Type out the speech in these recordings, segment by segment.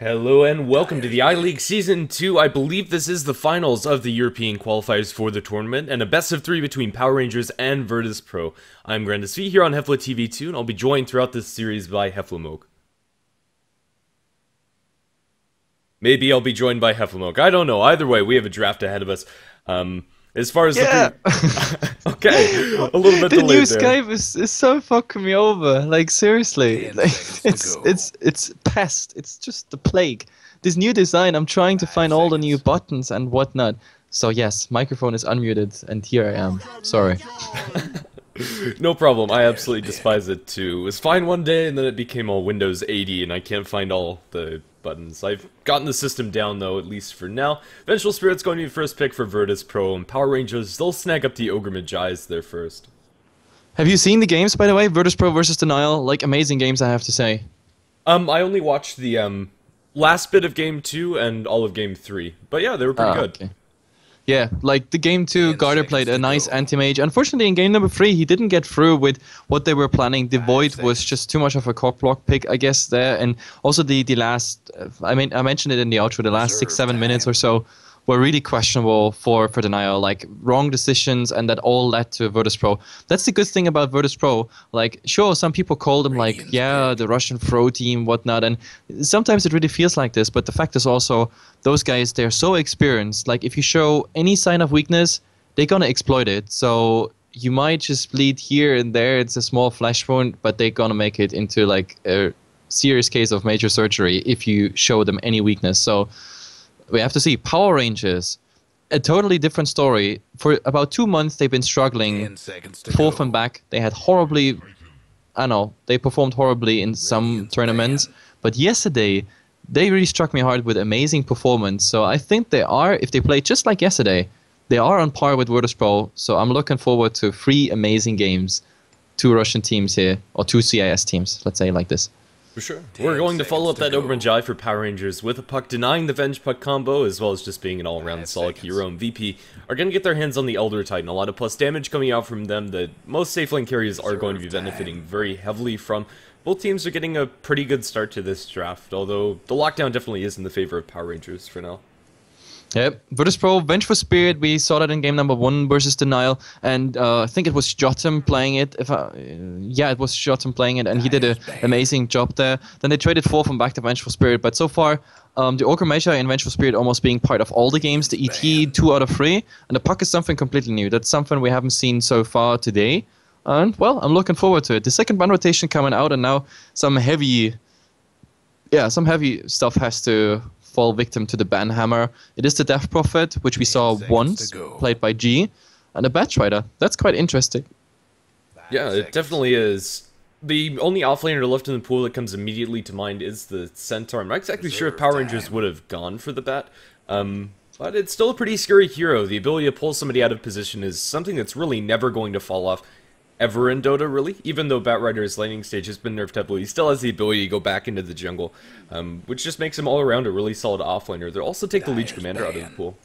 Hello and welcome to the I-League Season 2. I believe this is the finals of the European qualifiers for the tournament, and a best of 3 between Power Rangers and Virtus Pro. I'm Grandis V here on HeflaTV 2, and I'll be joined throughout this series by HeflaMoke. Maybe I'll be joined by HeflaMoke. I don't know. Either way, we have a draft ahead of us. As far as the okay, a little bit the delayed new there. Skype is so fucking me over. Like seriously, like, it's pest. It's just the plague. This new design. I'm trying to find all the new buttons and whatnot. So yes, microphone is unmuted, and here I am. Sorry. No problem, I absolutely despise it too. It was fine one day and then it became all Windows 80 and I can't find all the buttons. I've gotten the system down though, at least for now. Vengeful Spirit's going to be the first pick for Virtus Pro, and Power Rangers, they'll snag up the Ogre Magi's there first. Have you seen the games, by the way? Virtus Pro versus Denial, like amazing games, I have to say. I only watched the last bit of Game 2 and all of Game 3, but yeah, they were pretty good. Okay. Yeah, like the game 2, Garter played a nice anti-mage. Unfortunately, in game number 3, he didn't get through with what they were planning. The Void was just too much of a cockblock pick, I guess, there. And also the last, I mentioned it in the outro, the last 6-7 minutes or so were really questionable for Denial. Like, wrong decisions, and that all led to Virtus Pro. That's the good thing about Virtus Pro. Like, sure, some people call them, like, yeah, the Russian Pro team, whatnot. And sometimes it really feels like this. But the fact is also, those guys, they're so experienced. Like, if you show any sign of weakness, they're gonna exploit it. So you might just bleed here and there. It's a small flesh wound, but they're gonna make it into, like, a serious case of major surgery if you show them any weakness. So we have to see. Power Rangers, a totally different story. For about 2 months, they've been struggling. Forth and back. They had horribly, I know, they performed horribly in some tournaments. But yesterday, they really struck me hard with amazing performance. So I think they are, if they play just like yesterday, they are on par with Virtus Pro. So I'm looking forward to 3 amazing games. 2 Russian teams here, or 2 CIS teams, let's say like this. For sure. We're going to follow up that Ogre Magi for Power Rangers with a puck denying the Venge puck combo, as well as just being an all-around solid hero, and VP are going to get their hands on the Elder Titan. A lot of plus damage coming out from them that most safe lane carriers are going to be benefiting very heavily from. Both teams are getting a pretty good start to this draft, although the lockdown definitely is in the favor of Power Rangers for now. Yep, Virtus Pro, Vengeful Spirit, we saw that in game number 1 versus Denial, and I think it was Jotum playing it. Yeah, it was Jotum playing it, and he did an amazing job there. Then they traded forth and back to Vengeful Spirit, but so far, the Ogre Magi and Vengeful Spirit almost being part of all the games, the ET 2 out of 3, and the puck is something completely new. That's something we haven't seen so far today, and well, I'm looking forward to it. The second ban rotation coming out, and now some heavy stuff has to fall victim to the ban hammer. It is the Death Prophet, which we saw once, played by G, and a Batch Rider. That's quite interesting. Yeah, it definitely is. The only offlaner left in the pool that comes immediately to mind is the Centaur. I'm not exactly sure if Power Rangers would have gone for the Bat, but it's still a pretty scary hero. The ability to pull somebody out of position is something that's really never going to fall off ever in Dota, really. Even though Bat Rider's landing stage has been nerfed heavily, he still has the ability to go back into the jungle, which just makes him all around a really solid offlaner. They'll also take the Leech Commander out of the pool.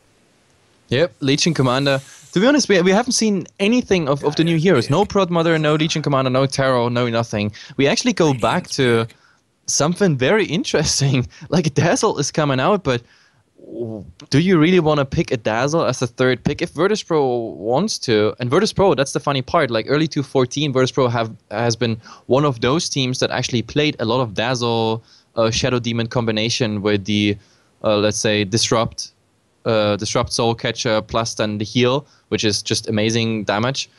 Yep, Legion Commander. To be honest, we haven't seen anything of the new heroes. No Prod Mother, no Legion Commander, no Tarot, no nothing. We actually go back to something very interesting. Like Dazzle is coming out, but do you really want to pick a Dazzle as a third pick? If Virtus Pro wants to, and Virtus Pro, that's the funny part, like early 2014, Virtus Pro has been one of those teams that actually played a lot of Dazzle Shadow Demon combination with the, let's say, Disrupt Soul Catcher plus then the heal, which is just amazing damage.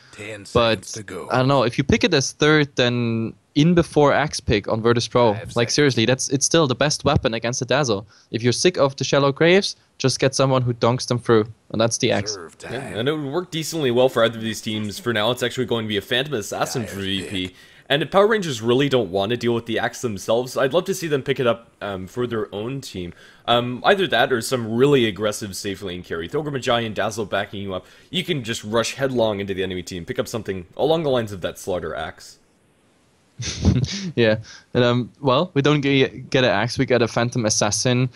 But I don't know, if you pick it as third, then in before Axe pick on Virtus Pro, like seriously, it's still the best weapon against the Dazzle. If you're sick of the shallow graves, just get someone who dunks them through, and that's the Axe. Yeah, and it would work decently well for either of these teams. For now, it's actually going to be a Phantom Assassin for VP. And if Power Rangers really don't want to deal with the Axe themselves, I'd love to see them pick it up for their own team. Either that or some really aggressive safe lane carry. With Ogre Magi and Dazzle backing you up, you can just rush headlong into the enemy team, pick up something along the lines of that Slaughter Axe. Yeah, and well, we don't get an Axe, we get a Phantom Assassin.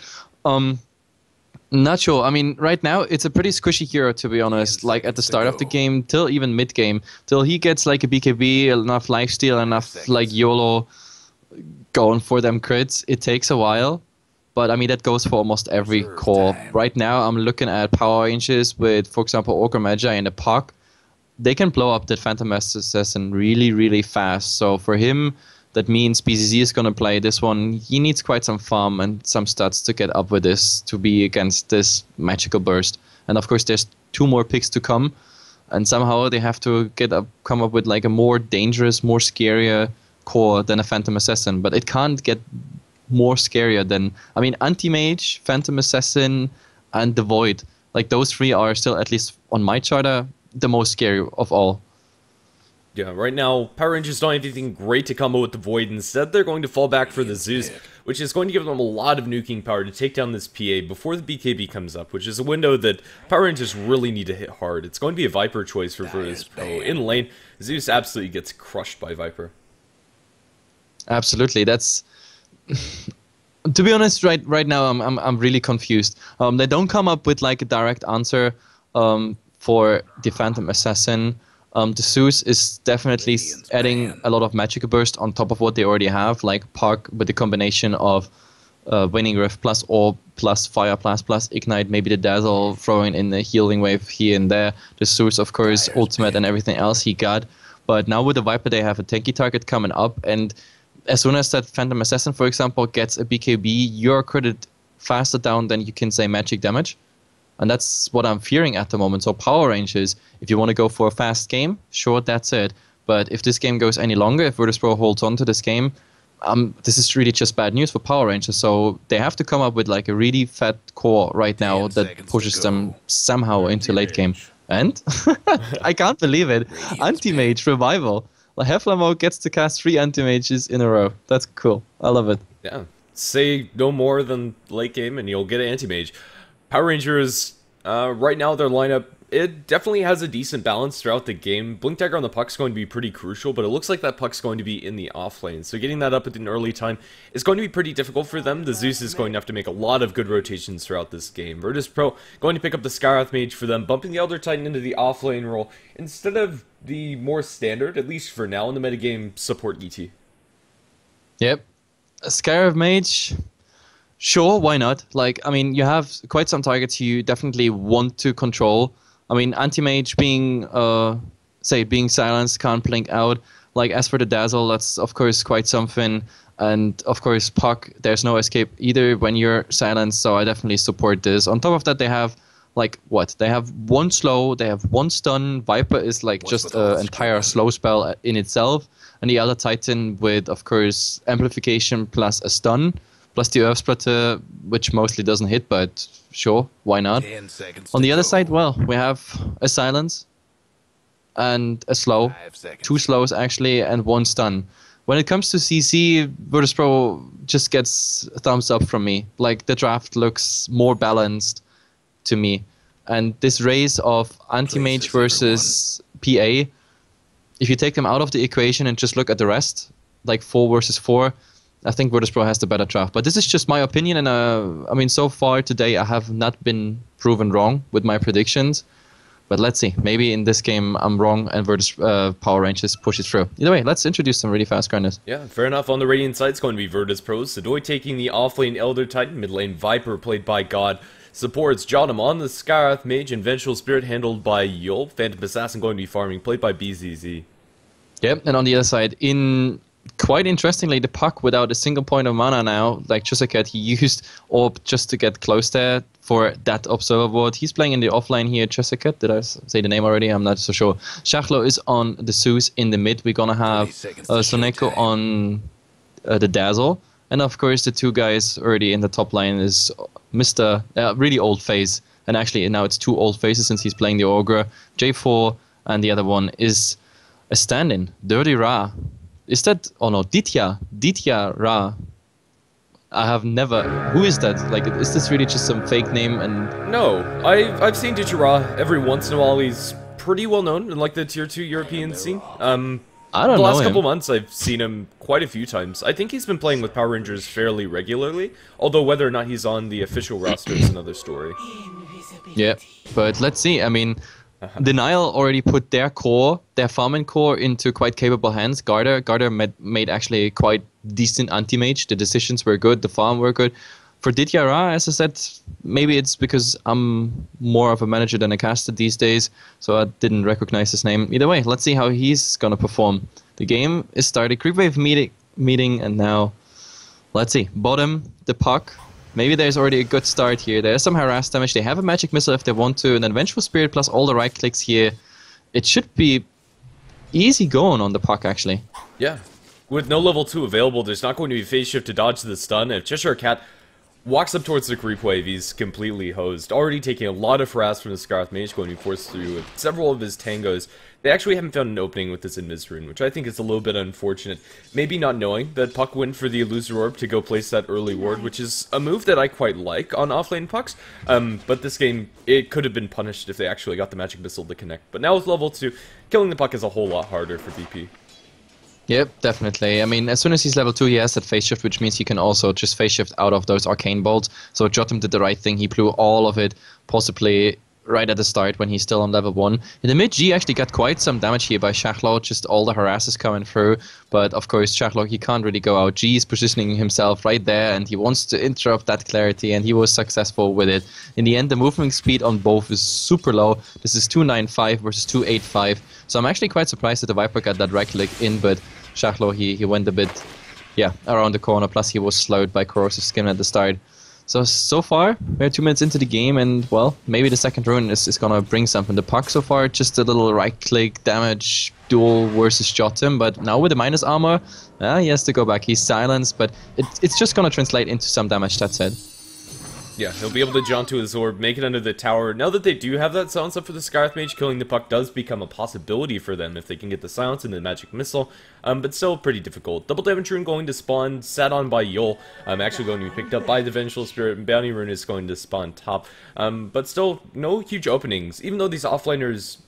Not sure. I mean, right now, it's a pretty squishy hero, to be honest. Like, at the start of the game, till even mid-game. Till he gets, like, a BKB, enough lifesteal, enough, like, YOLO going for them crits. It takes a while. But I mean, that goes for almost every core. Right now, I'm looking at power ranges with, for example, Ogre Magi and the Puck. They can blow up that Phantom Assassin really, really fast. So for him, that means BZZ is going to play this one. He needs quite some farm and some stats to get up with this to be against this magical burst. And of course, there's 2 more picks to come. And somehow they have to come up with like a more dangerous, more scarier core than a Phantom Assassin. But it can't get more scarier than, I mean, Anti-Mage, Phantom Assassin, and the Void. Like those 3 are still, at least on my charter, the most scary of all. Yeah, right now, Power Rangers don't have anything great to combo with the Void. Instead, they're going to fall back for the Zeus, which is going to give them a lot of nuking power to take down this PA before the BKB comes up, which is a window that Power Rangers really need to hit hard. It's going to be a Viper choice for Virtus Pro. In lane, Zeus absolutely gets crushed by Viper. Absolutely, that's... To be honest, right now, I'm really confused. They don't come up with like a direct answer for the Phantom Assassin. The Zeus is definitely adding a lot of magical burst on top of what they already have, like Puck with the combination of Winning Rift plus Orb plus Fire Blast plus Ignite, maybe the Dazzle, throwing in the healing wave here and there. The Zeus, of course, ultimate and everything else he got. But now with the Viper, they have a tanky target coming up, and as soon as that Phantom Assassin, for example, gets a BKB, you're critted faster down than you can say magic damage. And that's what I'm fearing at the moment. So power ranges, if you want to go for a fast game, sure, that's it. But if this game goes any longer, if Virtus Pro holds on to this game, this is really just bad news for power rangers. So they have to come up with like a really fat core right now that pushes them somehow into late game. And I can't believe it. Anti-Mage Revival. Like Hefla gets to cast 3 Anti-Mages in a row. That's cool. I love it. Yeah. Say no more than late game and you'll get an Anti-Mage. Power Rangers, right now their lineup, it definitely has a decent balance throughout the game. Blink Dagger on the Puck's going to be pretty crucial, but it looks like that Puck's going to be in the off lane. So getting that up at an early time is going to be pretty difficult for them. The Zeus is going to have to make a lot of good rotations throughout this game. Virtus Pro going to pick up the Skywrath Mage for them, bumping the Elder Titan into the off lane role instead of the more standard, at least for now in the metagame, support ET. Yep. Skywrath Mage... Sure, why not? Like, I mean, you have quite some targets you definitely want to control. I mean, Anti-Mage being, being silenced, can't blink out. Like, as for the Dazzle, that's, of course, quite something. And, of course, Puck, there's no escape either when you're silenced, so I definitely support this. On top of that, they have, like, what? They have 1 slow, they have 1 stun. Viper is, like, just an entire slow spell in itself. And the other Titan with, of course, amplification plus a stun. Plus the Earth Splitter, which mostly doesn't hit, but sure, why not? On the other side, well, we have a Silence and a slow. 2 slows, actually, and 1 stun. When it comes to CC, Virtus Pro just gets a thumbs up from me. Like, the draft looks more balanced to me. And this race of Anti-Mage versus PA, if you take them out of the equation and just look at the rest, like 4 versus 4, I think Virtus Pro has the better draft. But this is just my opinion, and I mean, so far today I have not been proven wrong with my predictions. But let's see. Maybe in this game I'm wrong and Virtus Power Rangers push it through. Either way, let's introduce some really fast grinders. Yeah, fair enough. On the Radiant side, it's going to be Virtus Pro. Sadoy taking the offlane Elder Titan, mid lane Viper played by God. Supports Jotum on the Skywrath Mage and Vengeful Spirit handled by Yul. Phantom Assassin going to be farming, played by BZZ. Yep, and on the other side, quite interestingly, the Puck without a single point of mana now, like Chusaket, he used Orb just to get close there for that Observer Ward. He's playing in the offline here, Chusaket. Did I say the name already? I'm not so sure. Shachlo is on the Zeus in the mid. We're going to have Soneko on the Dazzle. And of course, the 2 guys already in the top line is Mr. Really old face. And actually, now it's 2 old faces since he's playing the Ogre. J4, and the other one is a stand-in, Dirty Ra. Is that... Oh no, Ditya Ra. I have never... Who is that? Like, is this really just some fake name? And no, I've seen Ditya Ra every once in a while. He's pretty well known in like the tier 2 European scene. I don't know. The last couple months I've seen him quite a few times. I think he's been playing with Power Rangers fairly regularly, although whether or not he's on the official roster is another story. Yeah, but let's see. I mean... Denial already put their farming core into quite capable hands. Garter made actually quite decent anti-mage. The decisions were good, the farm were good. for Didyara, as I said, maybe it's because I'm more of a manager than a caster these days, so I didn't recognize his name. Either way, let's see how he's gonna perform. The game is started, creep wave meeting, and now, let's see, bottom, the puck. Maybe there's already a good start here. There's some harass damage, they have a magic missile if they want to, and then Vengeful Spirit plus all the right clicks here. It should be easy going on the puck, actually. Yeah. With no level 2 available, there's not going to be phase shift to dodge the stun. If Cheshire Cat walks up towards the creep wave, he's completely hosed. Already taking a lot of harass from the Scarth Mage, going to be forced through with several of his tangos. They actually haven't found an opening with this Invis rune, which I think is a little bit unfortunate. Maybe not knowing that Puck went for the Illusory Orb to go place that early ward, which is a move that I quite like on offlane Pucks. But this game, it could have been punished if they actually got the Magic Missile to connect. But now with level 2, killing the Puck is a whole lot harder for VP. Yep, definitely. I mean, as soon as he's level 2, he has that phase shift, which means he can also just phase shift out of those arcane bolts. So Jotum did the right thing. He blew all of it, possibly right at the start when he's still on level 1. In the mid, G actually got quite some damage here by Shachlo, just all the harasses coming through. But of course, Shachlo, he can't really go out. G is positioning himself right there, and he wants to interrupt that clarity, and he was successful with it. In the end, the movement speed on both is super low. This is 295 versus 285. So I'm actually quite surprised that the Viper got that right click in, but Shachlo, he went a bit, around the corner. Plus, he was slowed by Corrosive Skin at the start. So far, we're 2 minutes into the game, and, well, maybe the second rune is going to bring something. The Puck so far, just a little right-click damage duel versus Jotum, but now with the minus armor, he has to go back. He's silenced, but it's just going to translate into some damage, that's it. Yeah, he'll be able to jaunt to his orb, make it under the tower. Now that they do have that silence up for the Scarth Mage, killing the Puck does become a possibility for them if they can get the silence and the magic missile, but still pretty difficult. Double damage rune going to spawn, sat on by Yul, actually going to be picked up by the Vengeful Spirit, and Bounty rune is going to spawn top, but still no huge openings. Even though these offliners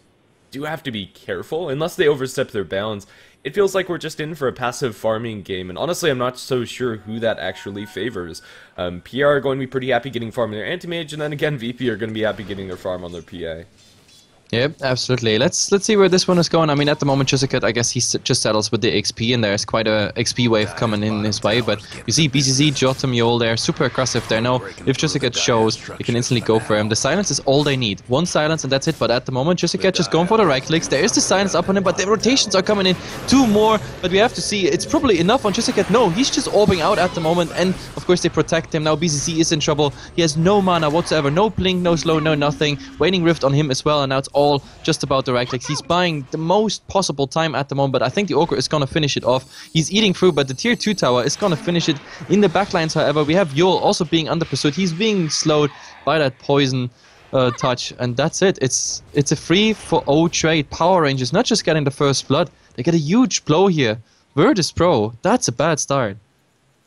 do have to be careful, unless they overstep their bounds, it feels like we're just in for a passive farming game, and honestly, I'm not so sure who that actually favors. PR are going to be pretty happy getting farm on their anti-mage, and then again, VP are going to be happy getting their farm on their PA. Yep, absolutely. Let's see where this one is going. I mean, at the moment, Chisakat, I guess he just settles with the XP, and there's quite a XP wave coming in his way. But you see BCZ, Jotum, Yol there, super aggressive there. Now, if Chisakat shows, you can instantly go for him. The silence is all they need. One silence, and that's it. But at the moment, Chisakat just going for the right clicks. There is the silence up on him, but the rotations are coming in. 2 more, but we have to see. It's probably enough on Chisakat. No, he's just orbing out at the moment, and of course, they protect him. Now, BCZ is in trouble. He has no mana whatsoever. No blink, no slow, no nothing. Waning Rift on him as well, and now it's all just about the right clicks. He's buying the most possible time at the moment, but I think the Ogre is going to finish it off. He's eating through, but the tier 2 tower is going to finish it. In the backlines, however, we have Yul also being under pursuit. He's being slowed by that poison touch, and that's it. It's a free for O trade. Power Rangers not just getting the first blood, they get a huge blow here. Virtus Pro, that's a bad start.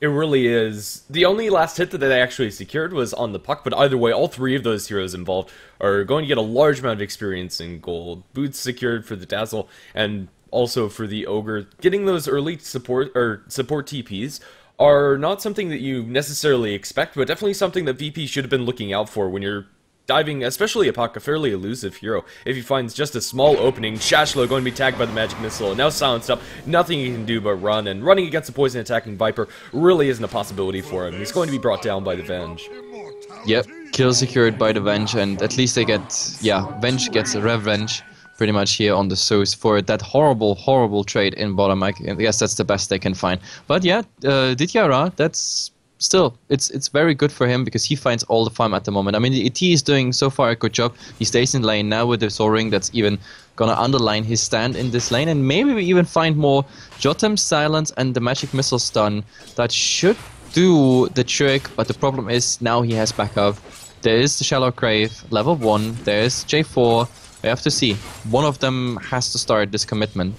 It really is. The only last hit that they actually secured was on the Puck, but either way, all 3 of those heroes involved are going to get a large amount of experience in gold. Boots secured for the Dazzle, and also for the Ogre. Getting those early support TPs are not something that you necessarily expect, but definitely something that VP should have been looking out for when you're diving, especially a Puck, a fairly elusive hero. If he finds just a small opening, Shashlo going to be tagged by the magic missile, and now silenced up, nothing he can do but run, and running against a poison attacking Viper really isn't a possibility for him. He's going to be brought down by the Venge. Yep, kill secured by the Venge, and at least they get, Venge gets a revenge pretty much here on the Zeus for that horrible trade in bottom. I guess that's the best they can find. But yeah, Didyara, that's still, it's very good for him because he finds all the farm at the moment. I mean, the ET is doing so far a good job. He stays in lane now with the Soul Ring. That's even gonna underline his stand in this lane, and maybe we even find more Jotum Silence and the Magic Missile stun that should do the trick. But the problem is now he has backup. There is the Shallow Grave, level 1. There is J4. We have to see. One of them has to start this commitment.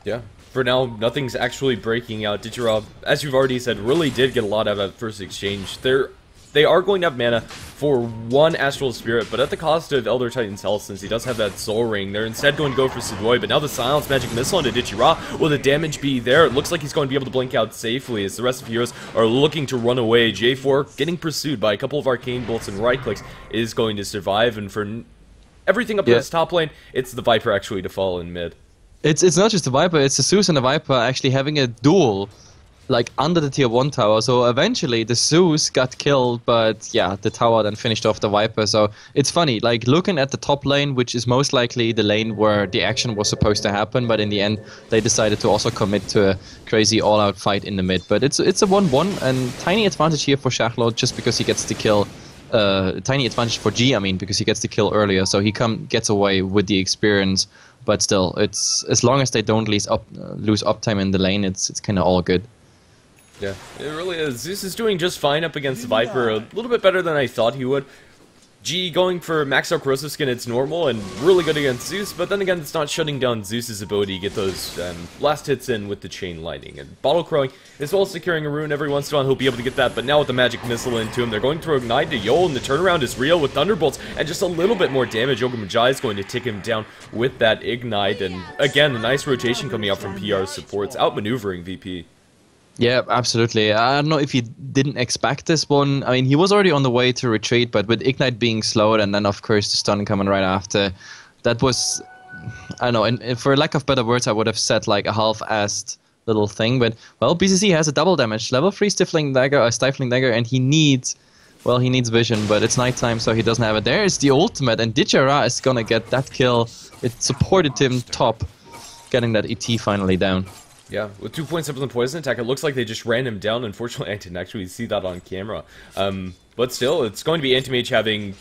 Yeah. For now, nothing's actually breaking out. Didyara, as you've already said, really did get a lot out of that first exchange. They are going to have mana for 1 Astral Spirit, but at the cost of Elder Titan's health, since he does have that Soul Ring. They're instead going to go for Sidoi, but now the Silence Magic Missile into Didyara. Will the damage be there? It looks like he's going to be able to blink out safely as the rest of the heroes are looking to run away. J4 getting pursued by a couple of Arcane Bolts and right clicks is going to survive, and for everything up to this top lane, it's the Viper actually to fall in mid. It's not just the Viper, it's the Zeus and the Viper actually having a duel like under the tier 1 tower, so eventually the Zeus got killed, but yeah, the tower then finished off the Viper. So it's funny, like looking at the top lane, which is most likely the lane where the action was supposed to happen, but in the end they decided to also commit to a crazy all-out fight in the mid. But it's a 1-1 and tiny advantage here for Shachlo just because he gets the kill. Tiny advantage for G, I mean, because he gets the kill earlier, so he gets away with the experience. But still, it's as long as they don't lose uptime in the lane, it's kind of all good. Yeah, it really is. Zeus is doing just fine up against Viper, a little bit better than I thought he would. G going for max out corrosive skin, it's normal and really good against Zeus, but then again, it's not shutting down Zeus's ability to get those last hits in with the chain lightning. And bottle crowing, as well as securing a rune every once in a while, he'll be able to get that, but now with the magic missile into him, they're going through Ignite to Yol, and the turnaround is real with Thunderbolts, and just a little bit more damage. Ogre Magi is going to tick him down with that Ignite, and again, a nice rotation coming out from PR's supports, outmaneuvering VP. Yeah, absolutely. I don't know if he didn't expect this one. I mean, he was already on the way to retreat, but with Ignite being slowed and then, of course, the stun coming right after, that was, I don't know, and for lack of better words, I would have said like a half-assed little thing. But, well, BCC has a double damage, level 3 Stifling Dagger, and he needs vision, but it's nighttime, so he doesn't have it. There's the ultimate, and Dijara is going to get that kill. It supported him top, getting that ET finally down. Yeah, with 2 points up on the poison attack, it looks like they just ran him down. Unfortunately, I didn't actually see that on camera. But still, it's going to be Anti-Mage having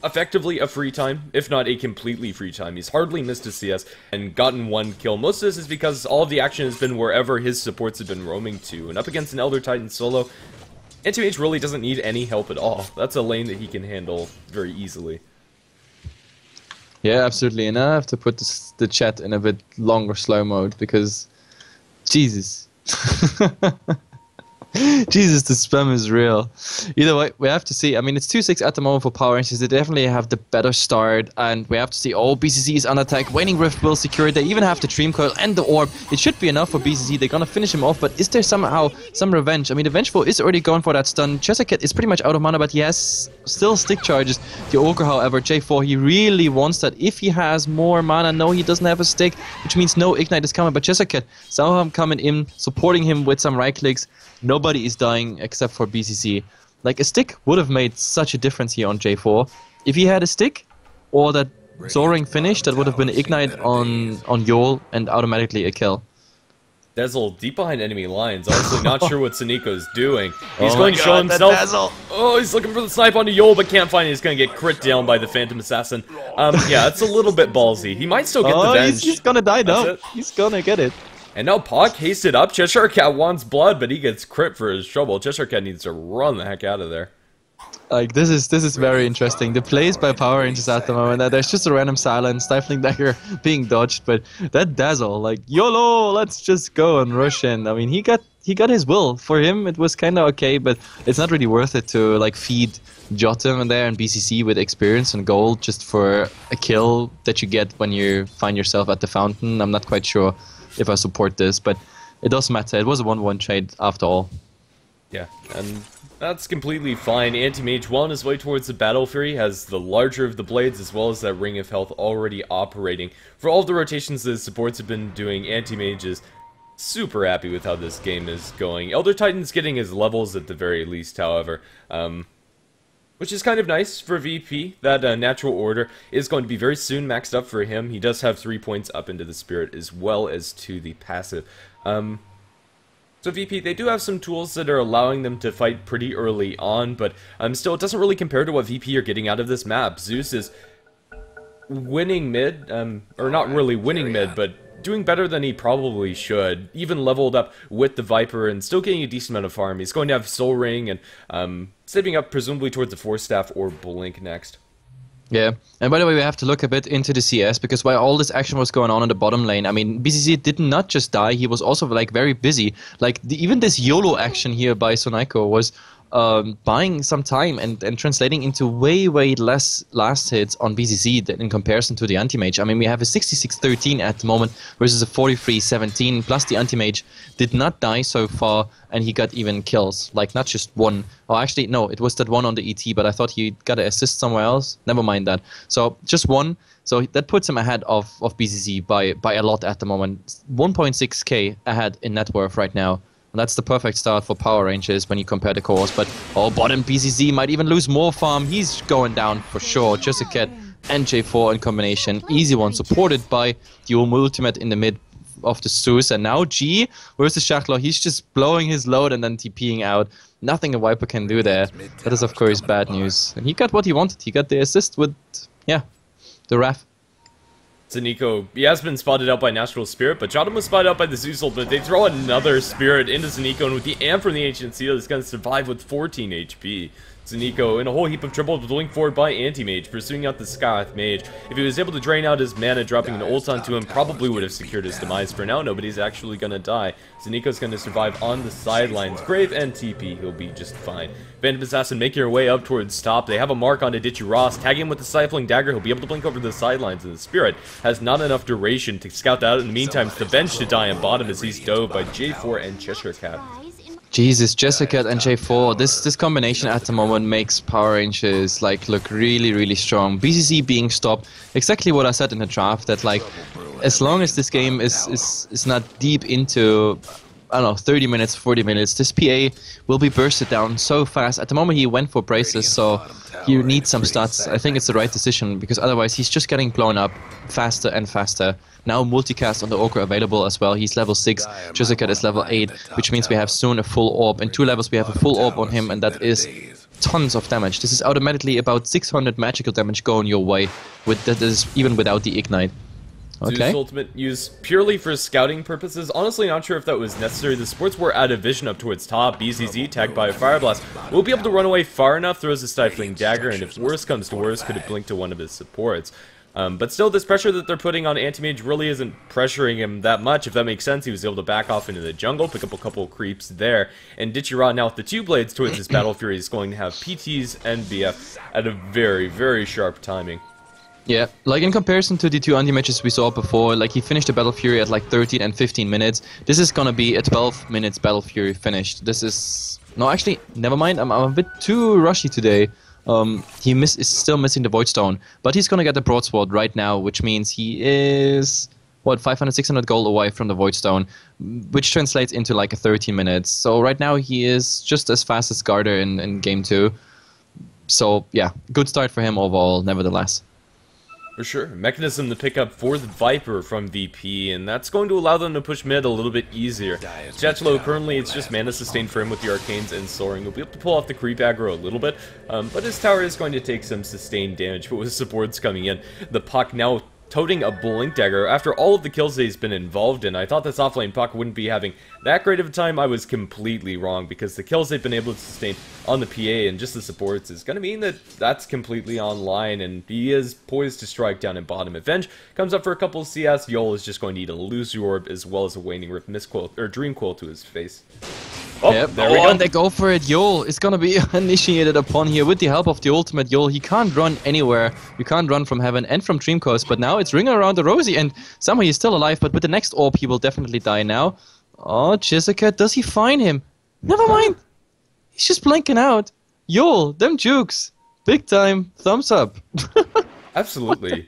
effectively a free time, if not a completely free time. He's hardly missed a CS and gotten 1 kill. Most of this is because all of the action has been wherever his supports have been roaming to. And up against an Elder Titan solo, Anti-Mage really doesn't need any help at all. That's a lane that he can handle very easily. Yeah, absolutely. And I have to put the chat in a bit longer slow mode because... Jesus. Jesus, the spam is real. Either way, we have to see. I mean, it's 2-6 at the moment for Power Rangers. They definitely have the better start, and we have to see. Oh, BCC is on attack. Waning Rift will secure it. They even have the Dream Coil and the Orb. It should be enough for BCC. They're gonna finish him off, but is there somehow some revenge? I mean, the Vengeful is already going for that stun. Chesaket is pretty much out of mana, but he has still stick charges. The Ogre, however, J4, he really wants that. If he has more mana, no, he doesn't have a stick, which means no Ignite is coming, but Chesaket somehow coming in, supporting him with some right clicks. Nobody is dying except for BCC. Like, a stick would have made such a difference here on J4. If he had a stick, or that soaring finish, that would have been Ignite on Yol and automatically a kill. Dazzle deep behind enemy lines, honestly not sure what Suniko's doing. He's going to show himself. Oh, he's looking for the snipe onto Yol, but can't find it. He's going to get crit down by the Phantom Assassin. Yeah, it's a little bit ballsy. He might still get the Venge. He's going to die now. He's going to get it. And now Puck hasted up. Cheshire Cat wants blood, but he gets crit for his trouble. Cheshire Cat needs to run the heck out of there. Like, this is very interesting. The plays by Power Rangers at the moment, there's just a random silence, Stifling Dagger being dodged, but that Dazzle, like, YOLO, let's just go and rush in. I mean, he got his will. For him, it was kind of okay, but it's not really worth it to, like, feed Jotum in there and BCC with experience and gold just for a kill that you get when you find yourself at the fountain. I'm not quite sure if I support this, but it doesn't matter. It was a 1-1 trade after all. Yeah, and that's completely fine. Anti-Mage well on his way towards the Battle Fury, has the larger of the blades as well as that Ring of Health already operating. For all of the rotations that his supports have been doing, Anti-Mage is super happy with how this game is going. Elder Titan's getting his levels at the very least, however. Which is kind of nice for VP. That Natural Order is going to be very soon maxed up for him. He does have 3 points up into the Spirit as well as to the passive. So VP, they do have some tools that are allowing them to fight pretty early on, but still, it doesn't really compare to what VP are getting out of this map. Zeus is winning mid, or not really winning mid, but doing better than he probably should. Even leveled up with the Viper and still getting a decent amount of farm. He's going to have Soul Ring and saving up presumably towards the Force Staff or Blink next. Yeah, and by the way, we have to look a bit into the CS, because while all this action was going on in the bottom lane, I mean, BCC did not just die, he was also, like, very busy. Like, even this YOLO action here by Sonaiko was buying some time and translating into way less last hits on BCC in comparison to the Anti-Mage. I mean, we have a 66-13 at the moment versus a 43-17, plus the Anti-Mage did not die so far, and he got even kills, like not just one. Oh, actually, no, it was that one on the ET, but I thought he got an assist somewhere else. Never mind that. So, just one. So that puts him ahead of BCC by a lot at the moment. 1.6k ahead in net worth right now And that's the perfect start for Power Rangers when you compare the cores. But bottom BZZ might even lose more farm. He's going down for sure. Just a Cat and J4 in combination. Easy one, supported by the ultimate in the mid of the Zeus. And now G versus Schachler. He's just blowing his load and then TPing out. Nothing a Viper can do there. That is, of course, bad news. And he got what he wanted. He got the assist with, yeah, the Raf. Zanico, he has been spotted out by Natural Spirit, but Jotum was spotted out by the Zeus ult, but they throw another Spirit into Zanico, and with the Amp from the Ancient Seal, he's going to survive with 14 HP. Zanico in a whole heap of trouble, linked forward by Anti-Mage, pursuing out the Skath Mage. If he was able to drain out his mana, dropping an ult onto him, probably would have secured his demise. For now, nobody's actually going to die. Zanico's going to survive on the sidelines. Grave and TP, he'll be just fine. Phantom Assassin making your way up towards top. They have a mark on Adichie Ross, tagging him with the Stifling Dagger. He'll be able to blink over the sidelines, and the Spirit has not enough duration to scout that out. In the meantime, it's the bench to die on bottom as he's dove by J4 and Cheshire Cat. Jesus, Jessica and J4, this combination at the moment makes Power Rangers like look really, really strong. BCC being stopped, exactly what I said in the draft, that like as long as this game is not deep into, I don't know, 30 minutes, 40 minutes, this PA will be bursted down so fast. At the moment he went for braces, so he needs some stats. I think it's the right decision, because otherwise he's just getting blown up faster and faster. Now multicast on the Ogre available as well. He's level 6, Jessica is level 8, which means we have soon a full orb. In 2 levels we have a full orb on him, and that is tons of damage. This is automatically about 600 magical damage going your way. That is even without the Ignite. Okay. Zeus ultimate used purely for scouting purposes. Honestly, not sure if that was necessary. The supports were out of vision up towards top. BZZ tagged by a Fire Blast. Will be able to run away far enough, throws a Stifling Dagger, and if worse comes to worse, could have blinked to one of his supports. But still, this pressure that they're putting on Anti-Mage really isn't pressuring him that much, if that makes sense. He was able to back off into the jungle, pick up a couple of creeps there, and Ditchira now with the 2 blades towards his Battle Fury is going to have PTs and BF at a very, very sharp timing. Yeah, like in comparison to the 2 anti-matches we saw before, like he finished the Battle Fury at like 13 and 15 minutes. This is gonna be a 12 minutes Battle Fury finished. This is... No, actually, never mind, I'm a bit too rushy today. He is still missing the Void Stone, but he's gonna get the Broadsword right now, which means he is... what, 500, 600 gold away from the Void Stone, which translates into like a 13 minutes. So right now he is just as fast as Garter in Game 2. So yeah, good start for him overall, nevertheless. For sure. Mechanism to pick up for the Viper from VP, and that's going to allow them to push mid a little bit easier. Chatchlo, currently it's just mana sustain for him with the Arcanes and Soaring. He'll be able to pull off the creep aggro a little bit, but his tower is going to take some sustained damage, but with supports coming in. The Puck now toting a Blink Dagger. After all of the kills that he's been involved in, I thought this offlane Puck wouldn't be having that great of a time. I was completely wrong, because the kills they've been able to sustain on the PA and just the supports is going to mean that that's completely online, and he is poised to strike down in bottom. Avenge comes up for a couple of CS. Yol is just going to eat a Illusory Orb as well as a Waning Rip Mistcoil, or Dream Coil to his face. Oh, yep. There we go. And they go for it. Yol is gonna be initiated upon here with the help of the ultimate Yol. He can't run anywhere. You can't run from Heaven and from Dream Coils, but now it's ringing around the Rosie, and somehow he's still alive, but with the next orb he will definitely die now. Oh, Jessica, does he find him? Never mind. He's just blinking out. Yol, them jukes. Big time. Thumbs up. Absolutely.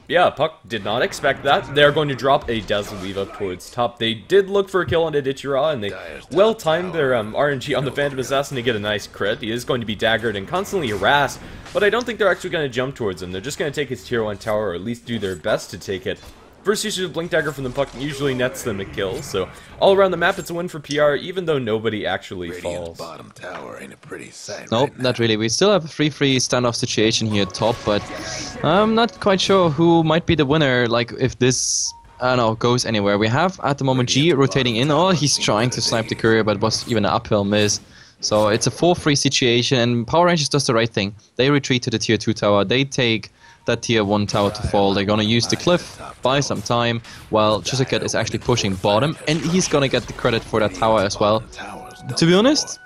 Yeah, Puck did not expect that. They're going to drop a Dazzle Weave up towards top. They did look for a kill on Adichira, and they well-timed their RNG on the Phantom Assassin to get a nice crit. He is going to be daggered and constantly harassed, but I don't think they're actually going to jump towards him. They're just going to take his tier 1 tower, or at least do their best to take it. First usage of Blink Dagger from the Puck usually nets them a kill, so all around the map it's a win for PR, even though nobody actually falls. Bottom tower ain't a pretty sight. Nope, right not really. We still have a 3-3 standoff situation here at top, but I'm not quite sure who might be the winner, like if this, I don't know, goes anywhere. We have at the moment G rotating in. Oh, he's trying to snipe the courier, but it was even an uphill miss. So it's a 4-3 situation, and Power Rangers does the right thing. They retreat to the tier 2 tower. They take that tier 1 tower to fall. They're gonna use the cliff, buy some time, while Chisaket is actually pushing bottom, and he's gonna get the credit for that tower as well. To be honest,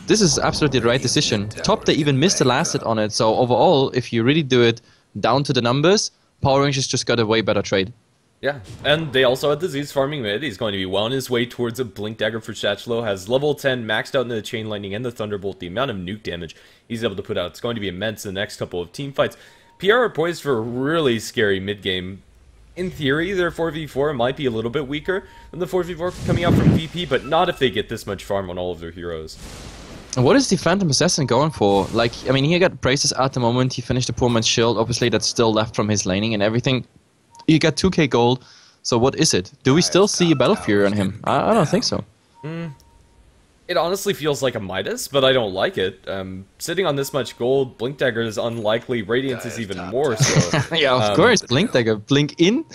this is absolutely the right decision. Top, they even missed the last hit on it, so overall, if you really do it down to the numbers, Power Rangers just got a way better trade. Yeah, and they also had the Zeus farming mid. He's going to be well on his way towards a Blink Dagger for Chatchlo. Has level 10 maxed out into the Chain Lightning and the Thunderbolt. The amount of nuke damage he's able to put out, it's going to be immense in the next couple of team fights. PR are poised for a really scary mid-game. in theory, their 4v4 might be a little bit weaker than the 4v4 coming out from VP, but not if they get this much farm on all of their heroes. What is the Phantom Assassin going for? Like, I mean, he got braces at the moment. He finished the poor man's shield. Obviously, that's still left from his laning and everything. He got 2k gold. So what is it? Do we still see a Battle Fury on him? I don't think so. It honestly feels like a Midas, but I don't like it. Sitting on this much gold, Blink Dagger is unlikely. Radiance is even more so. Yeah, of course. Blink Dagger. Blink in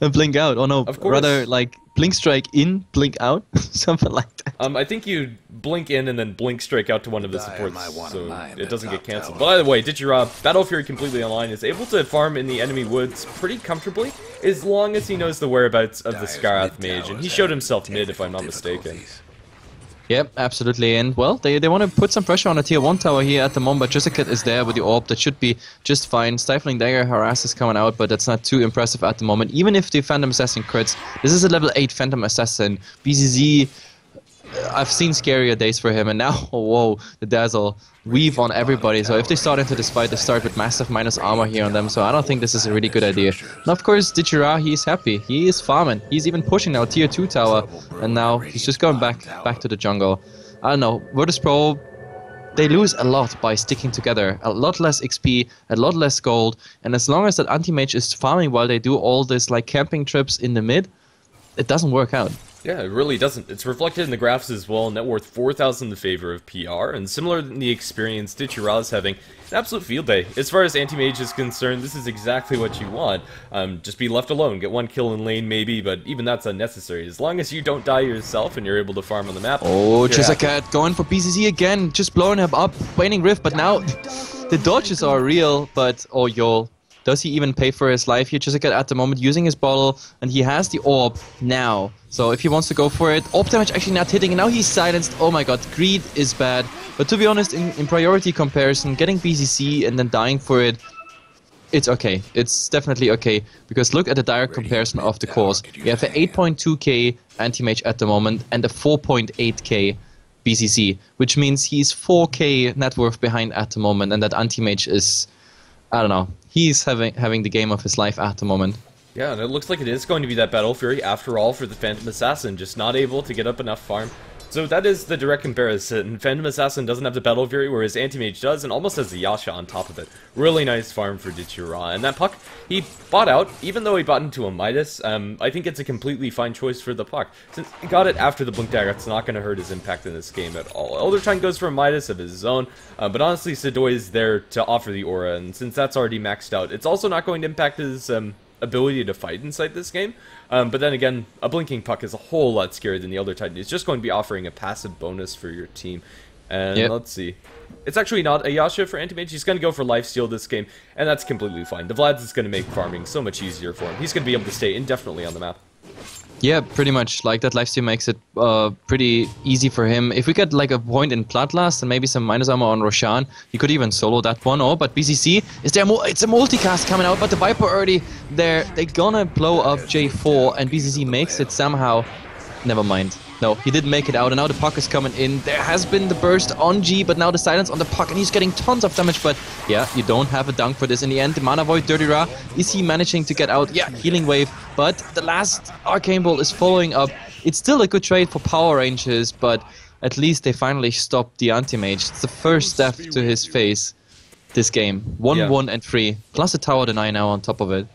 and blink out. Oh no, of course. Rather like Blink Strike in, blink out. Something like that. I think you blink in and then blink strike out to one of the supports so it doesn't get cancelled. But either way, Ditchira, Battle Fury completely online, is able to farm in the enemy woods pretty comfortably as long as he knows the whereabouts of the Skarath mage, and he showed himself mid if I'm not mistaken. Yep, absolutely. And well, they want to put some pressure on a tier 1 tower here at the moment, but Jessica is there with the orb. That should be just fine. Stifling Dagger, Harass is coming out, but that's not too impressive at the moment. Even if the Phantom Assassin crits, this is a level 8 Phantom Assassin. BZZ, I've seen scarier days for him, and now, whoa, the Dazzle weave on everybody. So if they start into this fight, they start with massive minus armor here on them, so I don't think this is a really good idea. And of course, Ditchira, he's happy. He is farming. He's even pushing now tier 2 tower, and now he's just going back to the jungle. I don't know, Virtus Pro, they lose a lot by sticking together. A lot less XP, a lot less gold, and as long as that anti-mage is farming while they do all this like camping trips in the mid, it doesn't work out. Yeah, it really doesn't. It's reflected in the graphs as well. Net worth 4,000 in the favor of PR, and similar in the experience, Ditchira is having an absolute field day. As far as anti-mage is concerned, this is exactly what you want. Just be left alone, get one kill in lane maybe, but even that's unnecessary. As long as you don't die yourself and you're able to farm on the map. Oh, Chisakat going for BCC again, just blowing him up, waning Rift, but now the dodges are real, but oh yo. Does he even pay for his life here? Chisakat at the moment using his bottle, and he has the orb now. So if he wants to go for it, orb damage actually not hitting, and now he's silenced. Oh my god, greed is bad. But to be honest, in priority comparison, getting BCC and then dying for it, it's okay. It's definitely okay, because look at the direct comparison of the cores. We have a 8.2k anti-mage at the moment and a 4.8k BCC, which means he's 4k net worth behind at the moment, and that anti-mage is, I don't know, he's having the game of his life at the moment. Yeah, and it looks like it is going to be that Battle Fury after all for the Phantom Assassin, just not able to get up enough farm. So that is the direct comparison. Phantom Assassin doesn't have the Battle Fury, whereas Anti-Mage does, and almost has the Yasha on top of it. Really nice farm for Ditchira. And that Puck, he bought out, even though he bought into a Midas. I think it's a completely fine choice for the Puck. Since he got it after the Blink Dagger, it's not going to hurt his impact in this game at all. Eldertine goes for a Midas of his own, but honestly, Sidoi is there to offer the aura, and since that's already maxed out, it's also not going to impact his ability to fight inside this game. But then again, a Blinking Puck is a whole lot scarier than the Elder Titan. It's just going to be offering a passive bonus for your team. And let's see. It's actually not a Yasha for Anti-Mage. He's going to go for Lifesteal this game, and that's completely fine. The Vlad's is going to make farming so much easier for him. He's going to be able to stay indefinitely on the map. Yeah, pretty much. Like, that lifesteal makes it pretty easy for him. If we get like a point in Bloodlust and maybe some minus armor on Roshan, he could even solo that one. Oh, but BCC, is there it's a multicast coming out, but the Viper already there. They're gonna blow up J4, and BCC makes it somehow. Never mind. No, he didn't make it out, and now the Puck is coming in. There has been the burst on G, but now the silence on the Puck, and he's getting tons of damage, but yeah, you don't have a dunk for this in the end. The Mana Void, Dirty Ra, is he managing to get out? Yeah, Healing Wave, but the last Arcane Bolt is following up. It's still a good trade for Power Rangers, but at least they finally stopped the Anti-Mage. It's the first step to his face this game. 1-1 and 3, plus a Tower Deny now on top of it.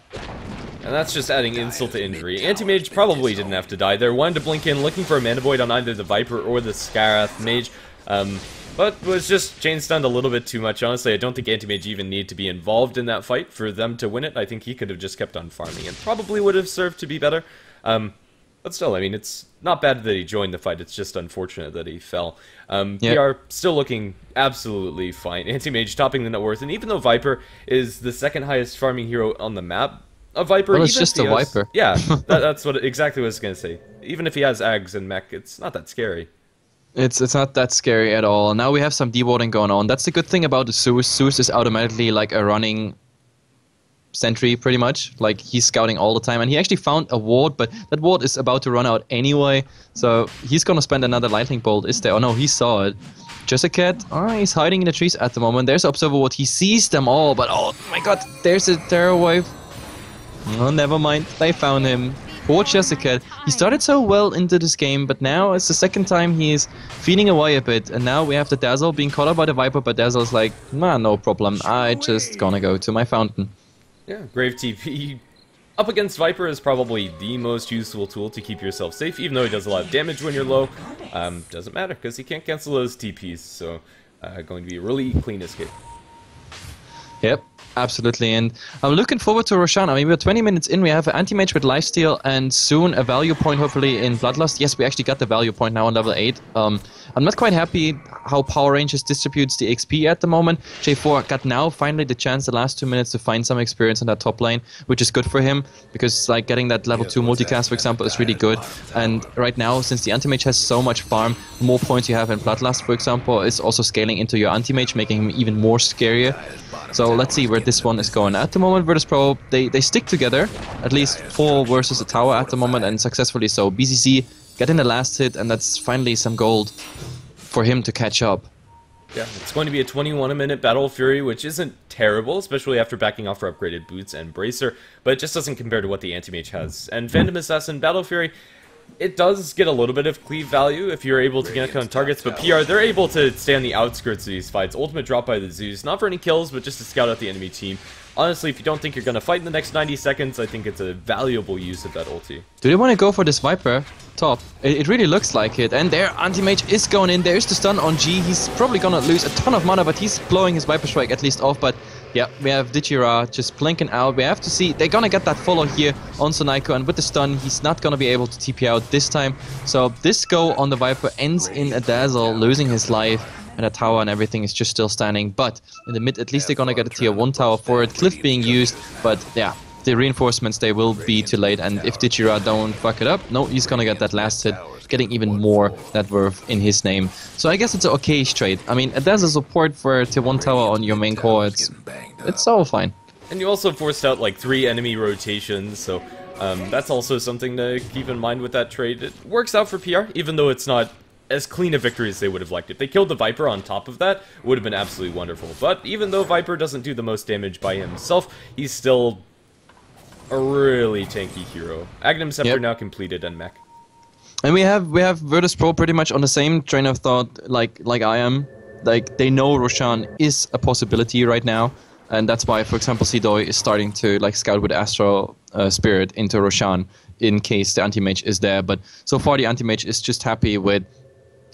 And that's just adding insult to injury. Anti-Mage probably didn't have to die there. Wanted to blink in, looking for a Mana Void on either the Viper or the Skarath Mage. But was just chain stunned a little bit too much. Honestly, I don't think Anti-Mage even needed to be involved in that fight for them to win it. I think he could have just kept on farming and probably would have served to be better. But still, I mean, it's not bad that he joined the fight. It's just unfortunate that he fell. PR still looking absolutely fine. Anti-Mage topping the net worth. And even though Viper is the second highest farming hero on the map, a Viper, well, it's just a Viper. Yeah, that's exactly what I was going to say. Even if he has Ags and Mech, it's not that scary. It's not that scary at all. Now we have some dewarding going on. That's the good thing about the Zeus. Zeus is automatically like a running sentry, pretty much. Like, he's scouting all the time, and he actually found a ward, but that ward is about to run out anyway, so he's gonna spend another lightning bolt. Is there? Oh no, he saw it. Jessica, he's hiding in the trees at the moment. There's Observer Ward. He sees them all, but oh my god, there's a terror wave. Oh, never mind. They found him. Poor Jessica. He started so well into this game, but now it's the second time he's feeding away a bit. And now we have the Dazzle being caught up by the Viper, but Dazzle's like, nah, no problem. I just gonna go to my fountain. Yeah, Grave TP up against Viper is probably the most useful tool to keep yourself safe, even though he does a lot of damage when you're low. Doesn't matter, because he can't cancel those TPs, so going to be a really clean escape. Yep, absolutely, and I'm looking forward to Roshan. I mean, we're 20 minutes in, we have an anti-mage with lifesteal, and soon a value point, hopefully, in Bloodlust. Yes, we actually got the value point now on level 8. I'm not quite happy how Power Rangers distributes the XP at the moment. J4 got now finally the chance the last 2 minutes to find some experience in that top lane, which is good for him, because like getting that level 2 multicast, for example, is really good. And right now, since the anti-mage has so much farm, the more points you have in Bloodlust, for example, is also scaling into your anti-mage, making him even more scarier. So let's see where this one is going. At the moment, Virtus Pro, they stick together, at least 4 versus a tower at the moment, and successfully so. BCC getting the last hit, and that's finally some gold for him to catch up. Yeah, it's going to be a 21-minute Battle Fury, which isn't terrible, especially after backing off for upgraded boots and Bracer, but it just doesn't compare to what the Anti-Mage has. And Phantom Assassin Battle Fury, it does get a little bit of cleave value if you're able to get on targets, but PR, they're able to stay on the outskirts of these fights. Ultimate drop by the Zeus, not for any kills, but just to scout out the enemy team. Honestly, if you don't think you're going to fight in the next 90 seconds, I think it's a valuable use of that ulti. Do they want to go for this Viper top? It really looks like it. And their anti-mage is going in. There's the stun on G. He's probably going to lose a ton of mana, but he's blowing his Viper Strike at least off. But yeah, we have Dichira just blinking out. We have to see. They're going to get that follow here on Sonaiko. And with the stun, he's not going to be able to TP out this time. So this go on the Viper ends in a Dazzle, losing his life. And a tower and everything is just still standing. But in the mid, at least they're gonna get a tier 1 tower for it. Cliff being used, but yeah, the reinforcements, they will be too late. And if Dichira don't fuck it up, no, he's gonna get that last hit, getting even more net worth in his name. So I guess it's an okay trade. I mean, there's a support for tier 1 tower on your main core. It's all fine. And you also forced out like 3 enemy rotations, so that's also something to keep in mind with that trade. It works out for PR, even though it's not as clean a victory as they would have liked. If they killed the Viper on top of that, it would have been absolutely wonderful. But even though Viper doesn't do the most damage by himself, he's still a really tanky hero. Aghanim Scepter now completed and mech. And we have Virtus Pro pretty much on the same train of thought like I am. Like, they know Roshan is a possibility right now. And that's why, for example, Sidoi is starting to like scout with Astro Spirit into Roshan in case the anti-mage is there. But so far the anti-mage is just happy with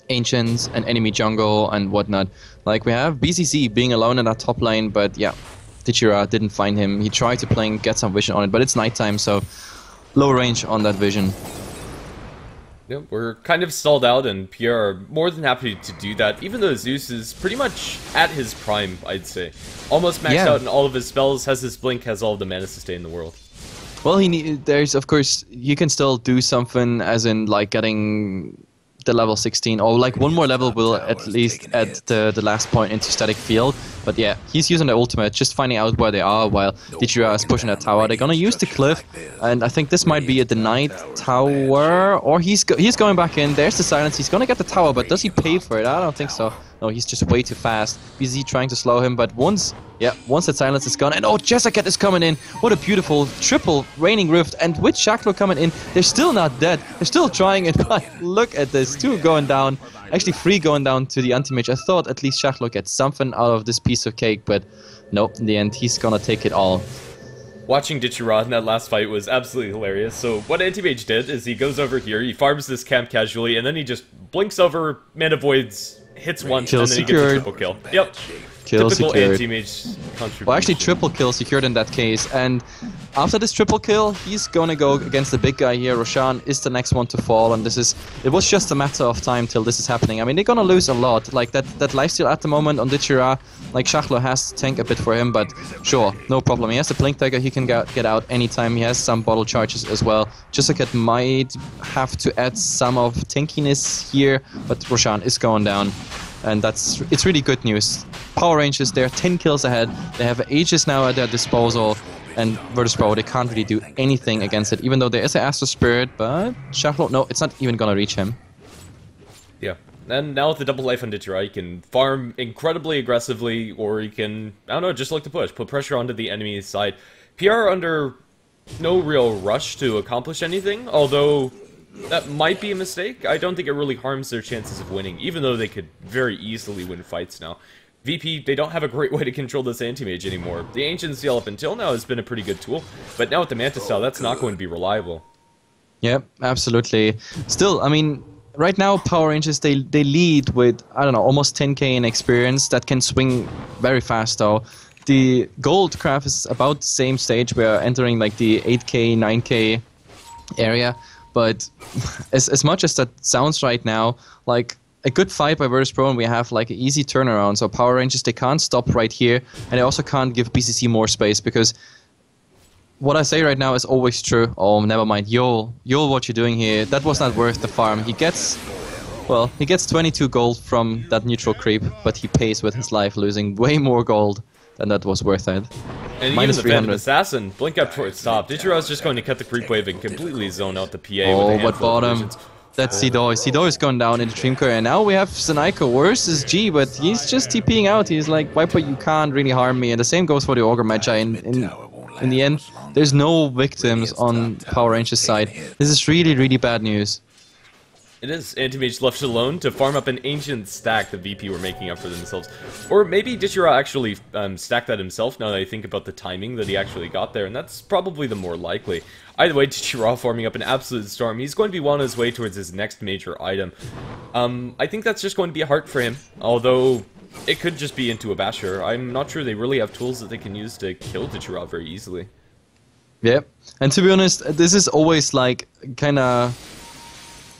Ancients and enemy jungle and whatnot. Like, we have BCC being alone in that top lane, but yeah, Dichira didn't find him. He tried to get some vision on it, but it's nighttime, so low range on that vision. Yeah, we're kind of stalled out, and PR are more than happy to do that, even though Zeus is pretty much at his prime, I'd say. Almost maxed out in all of his spells, has his blink, has all of the mana sustain in the world. Well, there's, of course, you can still do something, as in, like, getting the level 16, or like one more level will at least add the last point into static field. But yeah, he's using the ultimate, just finding out where they are while Dichira is pushing that tower. They're gonna use the cliff, and I think this might be a denied tower, or he's going back in. There's the silence. He's gonna get the tower, but does he pay for it? I don't think so. No, he's just way too fast. BZ trying to slow him, but once that silence is gone, and oh, Jessica is coming in. What a beautiful triple Raining Rift, and with Shackler coming in, they're still not dead. They're still trying it, but look at this. 2 going down, actually 3 going down to the anti-mage. I thought at least Shackler gets something out of this piece of cake, but nope, in the end, he's gonna take it all. Watching Dichira in that last fight was absolutely hilarious. So what Anti-Mage did is he goes over here, he farms this camp casually, and then he just blinks over, mana voids, hits once, and then he gets a triple kill. Yep. Kill typical secured. Anti-Mage contribution. Well, actually triple kill secured in that case, and after this triple kill, he's gonna go against the big guy here. Roshan is the next one to fall, and it was just a matter of time till this is happening. I mean, they're gonna lose a lot. Like, that lifesteal at the moment on Dichira, like, Shackler has to tank a bit for him, but sure, no problem. He has the Blink Dagger, he can get out anytime. He has some bottle charges as well. Jessica might have to add some of tankiness here, but Roshan is going down. And it's really good news. Power Rangers, they're 10 kills ahead. They have Aegis now at their disposal. And Virtus Pro, they can't really do anything against it. Even though there is an Astro Spirit, but Shackle, no, it's not even gonna reach him. Yeah. And now with the double life on Dichira, he can farm incredibly aggressively, or he can, I don't know, just look to push. Put pressure onto the enemy's side. PR under no real rush to accomplish anything, although that might be a mistake. I don't think it really harms their chances of winning, even though they could very easily win fights now. VP, they don't have a great way to control this anti-mage anymore. The Ancient Seal up until now has been a pretty good tool, but now with the Mantis style, that's not going to be reliable. Yep, absolutely. Still, I mean, right now, Power Rangers, they lead with, I don't know, almost 10k in experience. That can swing very fast, though. The gold craft is about the same stage. We are entering like the 8k, 9k area. But as much as that sounds right now, like a good fight by Virtus Pro, and we have like an easy turnaround. So Power Rangers, they can't stop right here, and they also can't give BCC more space, because what I say right now is always true. Oh, never mind. Yol, what you're doing here, that was not worth the farm. He gets 22 gold from that neutral creep, but he pays with his life, losing way more gold than that was worth it. And Minus even the Phantom Assassin, blink out before it stopped. Ichiro's just going to cut the creep wave and completely zone out the PA with a handful but bottom. of That's Sidoi. Sidoi is going down in the Dreamcore, and now we have Sanaiko versus G, but he's just TPing out. He's like, Viper, you can't really harm me. And the same goes for the Ogre Magi. In the end, there's no victims on Power Rangers' side. This is really, really bad news. It is. Anti-Mage left alone to farm up an ancient stack the VP were making up for themselves. Or maybe Dichira actually stacked that himself, now that I think about the timing that he actually got there, and that's probably the more likely. Either way, Dichira farming up an absolute storm. He's going to be well on his way towards his next major item. I think that's just going to be a heart for him, although it could just be into a basher. I'm not sure they really have tools that they can use to kill Dichira very easily. Yep. And to be honest, this is always like kinda,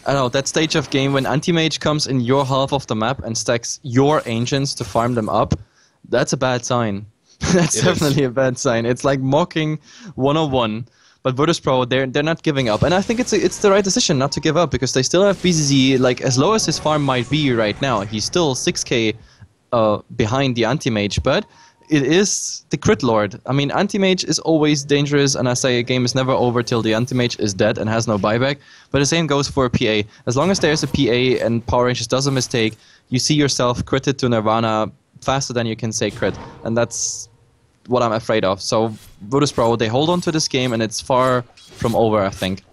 I don't know, that stage of game when anti-mage comes in your half of the map and stacks your ancients to farm them up. That's a bad sign. That's definitely a bad sign. It's like mocking 101. But Virtus Pro, they're not giving up, and I think it's the right decision not to give up, because they still have BZZ. Like, as low as his farm might be right now, he's still 6k behind the anti-mage, but it is the crit lord. I mean, anti-mage is always dangerous, and I say a game is never over till the anti-mage is dead and has no buyback. But the same goes for a PA. As long as there's a PA and Power Rangers does a mistake, you see yourself critted to Nirvana faster than you can say crit, and that's what I'm afraid of. So Virtus Pro, they hold on to this game, and it's far from over, I think.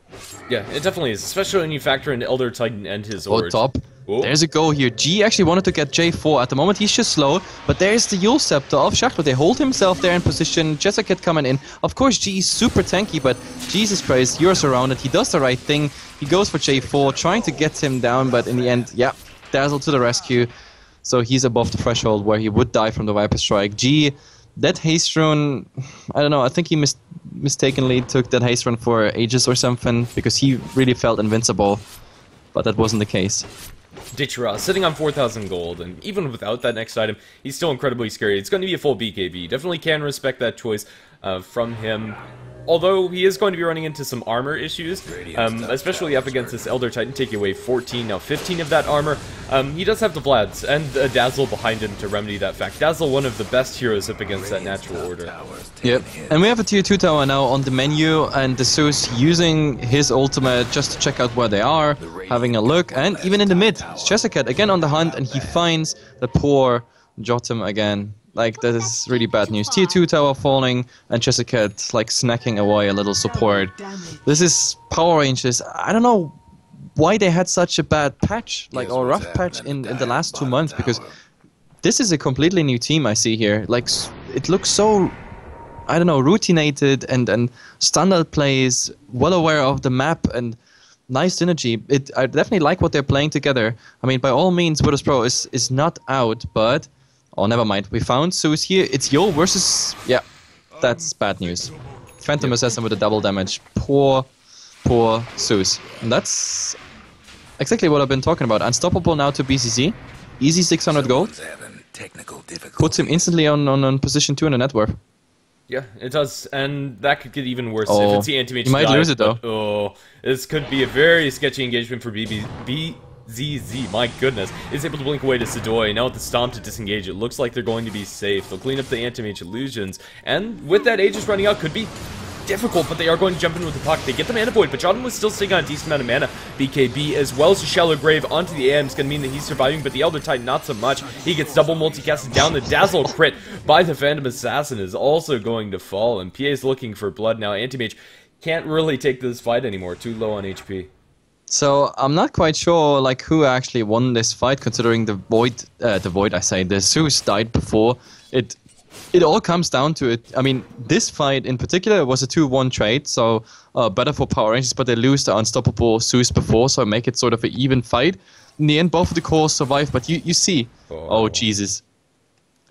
Yeah, it definitely is, especially when you factor in Elder Titan and his Oh, top. Whoa. There's a go here. G actually wanted to get J4. At the moment, he's just slow, but there's the Yule Scepter of Shackler. They hold himself there in position. Jessica coming in. Of course, G is super tanky, but Jesus Christ, you're surrounded. He does the right thing. He goes for J4, trying to get him down, but in the end, yeah, Dazzle to the rescue. So he's above the threshold where he would die from the Viper Strike. G, that haste rune, I don't know, I think he mistakenly took that haste rune for Aegis or something, because he really felt invincible, but that wasn't the case. Dichira sitting on 4,000 gold, and even without that next item, he's still incredibly scary. It's going to be a full BKB. Definitely can respect that choice from him. Although he is going to be running into some armor issues, especially up against this Elder Titan, taking away 14, now 15 of that armor. He does have the Vlads and a Dazzle behind him to remedy that fact. Dazzle, one of the best heroes up against that natural order. Yep, and we have a tier 2 tower now on the menu, and the Zeus using his ultimate just to check out where they are, having a look, and even in the mid, Chesakat again on the hunt, and he finds the poor Jotum again. Like, that is really bad news. Tier 2 tower falling, and Chesakat like snacking away a little support. This is Power Rangers. I don't know why they had such a bad patch, like, or rough patch in the last 2 months, because this is a completely new team I see here. Like, it looks so, I don't know, routinated and standard plays, well aware of the map, and nice synergy. I definitely like what they're playing together. I mean, by all means, Virtus Pro is not out, but oh, never mind. We found Zeus here. It's Yo versus... Yeah, that's bad news. Phantom Assassin with the double damage. Poor Zeus. And that's exactly what I've been talking about. Unstoppable now to BCC. Easy 600 gold. Puts him instantly on position 2 in the net worth. Yeah, it does, and that could get even worse if it's the anti-mage. He might lose it, though. Oh, this could be a very sketchy engagement for BZZ, my goodness, is able to blink away to Sidoi. Now with the Stomp to disengage, it looks like they're going to be safe. They'll clean up the anti-mage illusions, and with that Aegis running out, could be difficult, but they are going to jump in with the puck. They get the mana void, but Jordan was still sitting on a decent amount of mana. BKB as well as a Shallow Grave onto the AM is going to mean that he's surviving, but the Elder Titan not so much. He gets double multicasted down. The Dazzle crit by the Phantom Assassin is also going to fall, and PA is looking for blood now. Anti-Mage, can't really take this fight anymore. Too low on HP. So I'm not quite sure like who actually won this fight, considering the Zeus died before. It all comes down to it. I mean, this fight in particular was a 2-1 trade, so better for Power Rangers, but they lose the unstoppable Zeus before, so make it sort of an even fight. In the end, both of the cores survive, but you see, oh Jesus.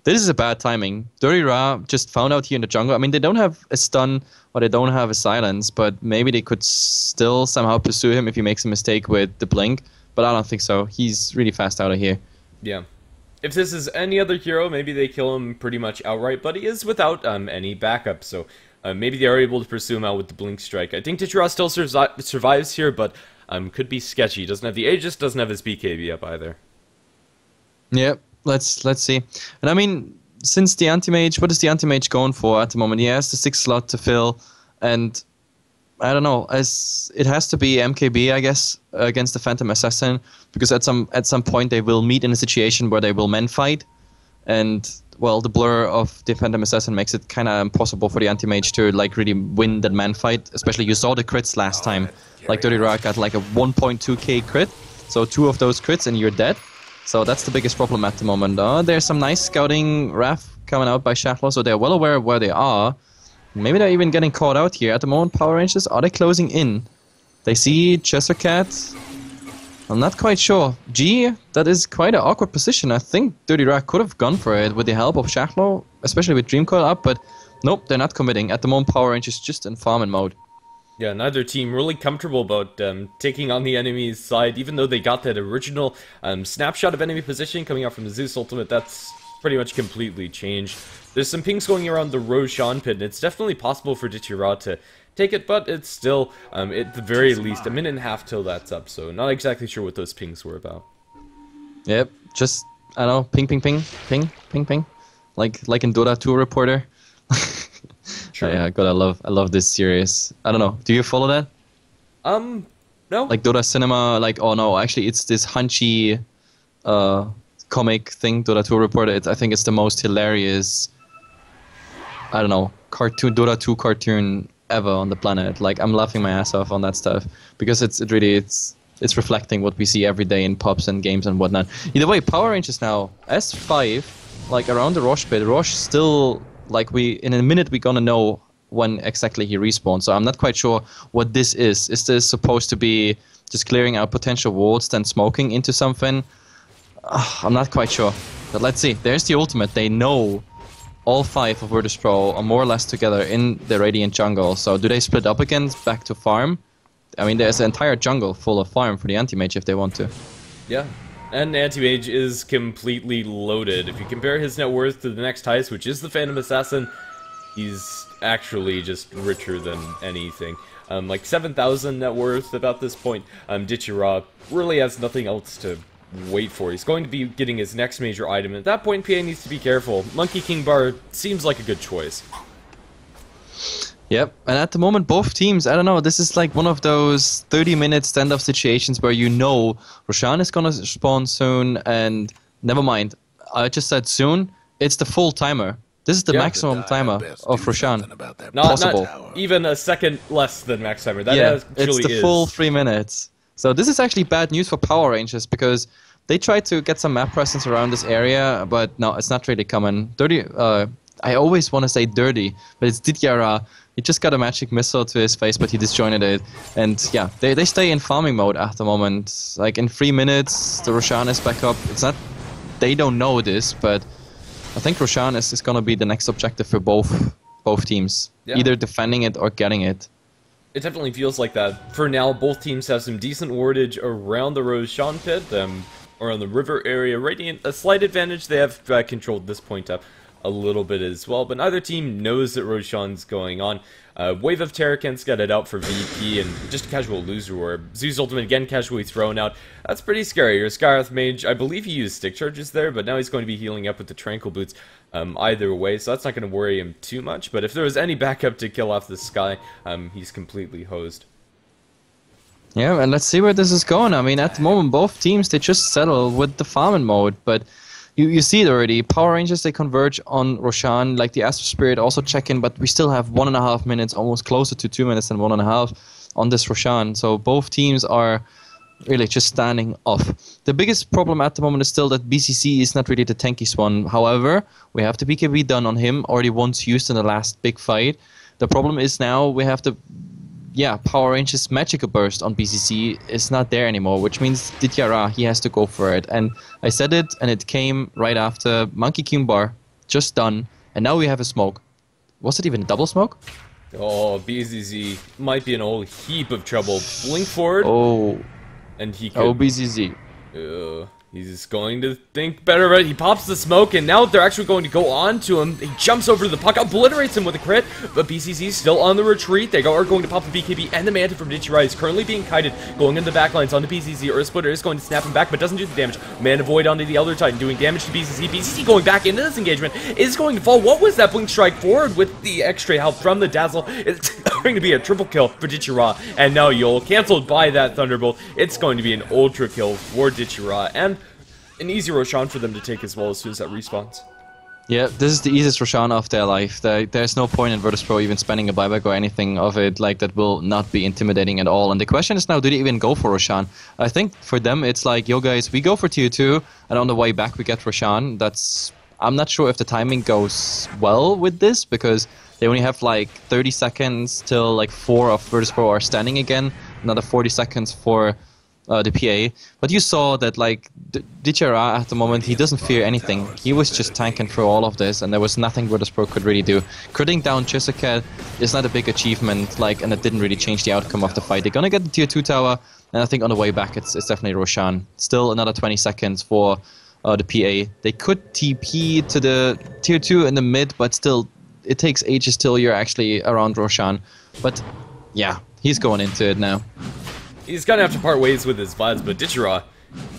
This is a bad timing. Dirty Ra just found out here in the jungle. I mean, they don't have a stun or they don't have a silence, but maybe they could still somehow pursue him if he makes a mistake with the blink. But I don't think so. He's really fast out of here. Yeah. If this is any other hero, maybe they kill him pretty much outright, but he is without any backup, so maybe they are able to pursue him out with the blink strike. I think Ditchra still survives here, but could be sketchy. Doesn't have the Aegis, doesn't have his BKB up either. Yep. Let's see. And I mean, since the Anti-Mage, what is the Anti-Mage going for at the moment? He has the 6th slot to fill, and I don't know, as it has to be MKB, I guess, against the Phantom Assassin, because at some point they will meet in a situation where they will men fight, and well, the blur of the Phantom Assassin makes it kind of impossible for the Anti-Mage to like really win that man fight. Especially you saw the crits last time, like Dirty Rock got like a 1.2k crit, so 2 of those crits and you're dead. So that's the biggest problem at the moment. There's some nice scouting RAF coming out by Shatlow, so they're well aware of where they are. Maybe they're even getting caught out here. At the moment, Power Rangers, are they closing in? They see Chester Cat. I'm not quite sure. G, that is quite an awkward position. I think Dirty Rat could have gone for it with the help of Shatlow, especially with Dream Coil up, but nope, they're not committing. At the moment, Power Rangers just in farming mode. Yeah, neither team really comfortable about taking on the enemy's side, even though they got that original snapshot of enemy position coming out from the Zeus ultimate. That's pretty much completely changed. There's some pings going around the Roshan pit, and it's definitely possible for Ditchra to take it, but it's still, at the very least, a minute and a half till that's up, so not exactly sure what those pings were about. Yep, just, I don't know, ping, ping, ping, ping, ping, ping. Like in Dota 2 Reporter. Sure. Yeah, God, I love this series. I don't know. Do you follow that? No. Like Dota Cinema, like, oh no, actually it's this hunchy comic thing, Dota 2 Reporter. I think it's the most hilarious, I don't know, cartoon, Dota 2 cartoon ever on the planet. Like, I'm laughing my ass off on that stuff because it's reflecting what we see every day in pubs and games and whatnot. Either way, Power Rangers now S5, like around the Roche pit. Roche still, like, in a minute we're gonna know when exactly he respawns. So I'm not quite sure what this is. Is this supposed to be just clearing out potential wards, then smoking into something? I'm not quite sure. But let's see. There's the ultimate. They know all 5 of Virtus Pro are more or less together in the Radiant jungle. So do they split up again back to farm? I mean, there's an entire jungle full of farm for the Anti-Mage if they want to. Yeah. And Anti-Mage is completely loaded. If you compare his net worth to the next highest, which is the Phantom Assassin, he's actually just richer than anything. Like 7,000 net worth about this point. Ditchra really has nothing else to wait for. He's going to be getting his next major item. At that point, PA needs to be careful. Monkey King Bar seems like a good choice. Yep, and at the moment, both teams, I don't know, this is like one of those 30-minute standoff situations where you know Roshan is gonna spawn soon, and never mind, I just said soon, it's the full timer. This is the maximum timer of Roshan possible. Not even a second less than max timer. That actually it's the full 3 minutes. So this is actually bad news for Power Rangers, because they tried to get some map presence around this area, but no, it's not really coming. I always want to say dirty, but it's Ditchra. He just got a magic missile to his face, but he disjointed it. And yeah, they stay in farming mode at the moment. Like in 3 minutes, the Roshan is back up. It's not, they don't know this, but I think Roshan is going to be the next objective for both teams. Yeah. Either defending it or getting it. It definitely feels like that. For now, both teams have some decent wardage around the Roshan pit, or on the river area. Radiant, a slight advantage. They have controlled this point up a little bit as well, but neither team knows that Roshan's going on. Wave of Terracant's got it out for VP, and just a casual loser orb. Zeus ultimate again casually thrown out. That's pretty scary. Your Skyrath Mage, I believe he used stick charges there, but now he's going to be healing up with the Tranquil Boots either way, so that's not going to worry him too much. But if there was any backup to kill off the Sky, he's completely hosed. Yeah, and let's see where this is going. I mean, at the moment, both teams, they just settle with the farming mode, but You see it already. Power Rangers, they converge on Roshan, like the Astro Spirit also check in, but we still have 1.5 minutes, almost closer to 2 minutes than 1.5 on this Roshan. So both teams are really just standing off. The biggest problem at the moment is still that BCC is not really the tankiest one. However, we have the BKB done on him, already once used in the last big fight. The problem is now we have the Power Rangers Magical Burst on BCC is not there anymore, which means Dityara, he has to go for it. And I said it, and it came right after Monkey King Bar, just done, and now we have a smoke. Was it even a double smoke? Oh, BCC might be in a whole heap of trouble. Blink forward. Oh. And he could... Oh, BCC. He's going to think better about it. He pops the smoke, and now they're actually going to go on to him. He jumps over to the puck, obliterates him with a crit, but BCC's still on the retreat. They are going to pop the BKB, and the Manta from Dityara is currently being kited, going in the backlines onto BCC. Earth Splitter is going to snap him back, but doesn't do the damage. Mana Void onto the Elder Titan, doing damage to BCC. BCC going back into this engagement is going to fall. What was that Blink Strike forward with the extra help from the Dazzle? It's going to be a triple kill for Dityara, and now Yol canceled by that Thunderbolt. It's going to be an ultra kill for Dityara, and an easy Roshan for them to take as well as soon as that respawns. Yeah, this is the easiest Roshan of their life. There's no point in Virtus.pro even spending a buyback or anything of it, like that will not be intimidating at all. And the question is now, do they even go for Roshan? I think for them it's like, yo guys, we go for tier 2, and on the way back we get Roshan. I'm not sure if the timing goes well with this, because they only have like 30 seconds till like 4 of Virtus.pro are standing again, another 40 seconds for the PA, but you saw that like Dityara at the moment, he doesn't fear anything. He was just tanking through all of this, and there was nothing Virtus.pro could really do. Critting down Chisaket is not a big achievement, like, and it didn't really change the outcome of the fight. They're gonna get the tier 2 tower, and I think on the way back it's definitely Roshan. Still another 20 seconds for the PA. They could TP to the tier 2 in the mid, but still it takes ages till you're actually around Roshan. But yeah, he's going into it now. He's gonna have to part ways with his vibes, but Dityara,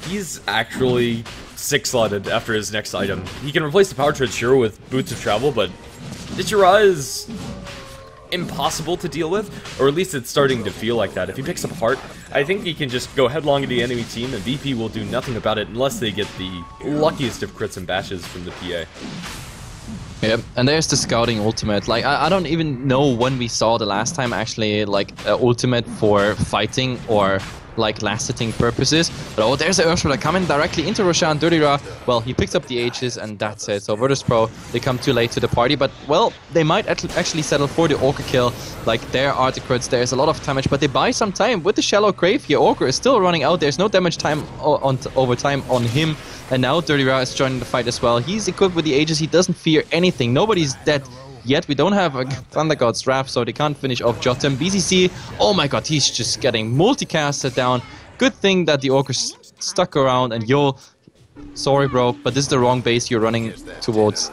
he's actually 6-slotted after his next item. He can replace the Power Tread, sure, with Boots of Travel, but Dityara is impossible to deal with, or at least it's starting to feel like that. If he picks up a heart, I think he can just go headlong into the enemy team, and VP will do nothing about it unless they get the luckiest of crits and bashes from the PA. Yep, and there's the scouting ultimate. Like, I don't even know when we saw the last time actually, like, ultimate for fighting or like last-hitting purposes. But oh, there's the Earth Splitter coming directly into Roshan. Dirtyra, well, he picks up the H's and that's it. So Virtus.pro, they come too late to the party, but well, they might actually settle for the Orca kill. Like, there are the crits, there's a lot of damage, but they buy some time with the Shallow Grave here. Orca is still running out, there's no damage time over time on him. And now Dirtyra is joining the fight as well. He's equipped with the Aegis, he doesn't fear anything. Nobody's dead yet. We don't have a Thunder God's Wrath, so they can't finish off Jotem. BCC, oh my god, he's just getting multicasted down. Good thing that the Orca stuck around, and yo, sorry bro, but this is the wrong base you're running towards.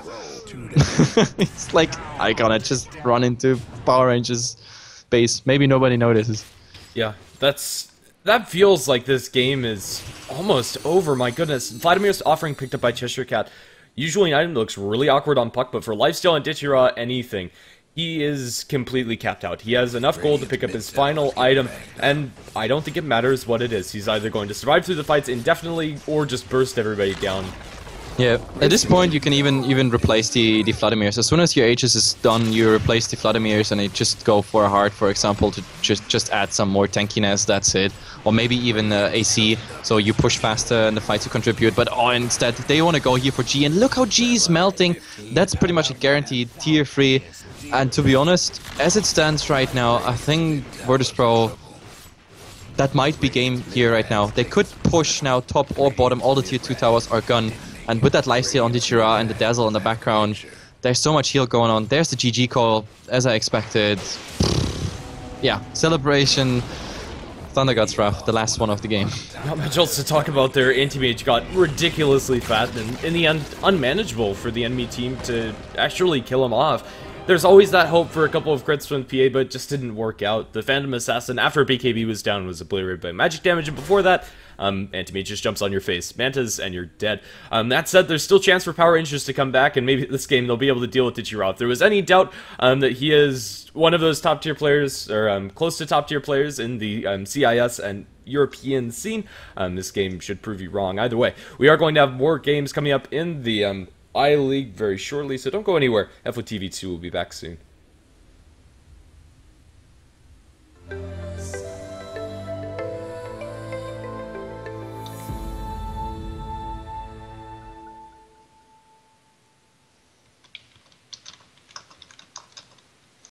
It's like, I gotta just run into Power Rangers base. Maybe nobody notices. Yeah, that feels like this game is almost over, my goodness. Vladimir's offering picked up by Cheshire Cat. Usually an item that looks really awkward on puck, but for lifesteal and Dityara, anything. He is completely capped out. He has enough gold to pick up his final item, and I don't think it matters what it is. He's either going to survive through the fights indefinitely, or just burst everybody down. Yeah, at this point you can even replace the Vladimirs. As soon as your Aegis is done, you replace the Vladimirs and you just go for a heart, for example, to just add some more tankiness, that's it. Or maybe even AC, so you push faster in the fight to contribute. But oh, instead, they want to go here for G, and look how G is melting. That's pretty much a guaranteed tier 3. And to be honest, as it stands right now, I think Virtus.pro, that might be game here right now. They could push now top or bottom, all the tier 2 towers are gone. And with that lifesteal on Dityara and the Dazzle in the background, there's so much heal going on. There's the GG call, as I expected. Yeah, celebration. Thunder God's Wrath, the last one of the game. Not much else to talk about there. Anti-Mage got ridiculously fast and in the end unmanageable for the enemy team to actually kill him off. There's always that hope for a couple of crits from PA, but it just didn't work out. The Phantom Assassin, after BKB was down, was obliterated by magic damage, and before that, Anti-Mage just jumps on your face. Mantas, and you're dead. That said, there's still chance for Power Rangers to come back, and maybe this game they'll be able to deal with Ichiro. If there was any doubt that he is one of those top-tier players, or close to top-tier players in the CIS and European scene, this game should prove you wrong. Either way, we are going to have more games coming up in the I-League very shortly, so don't go anywhere. HeflaTV 2 will be back soon.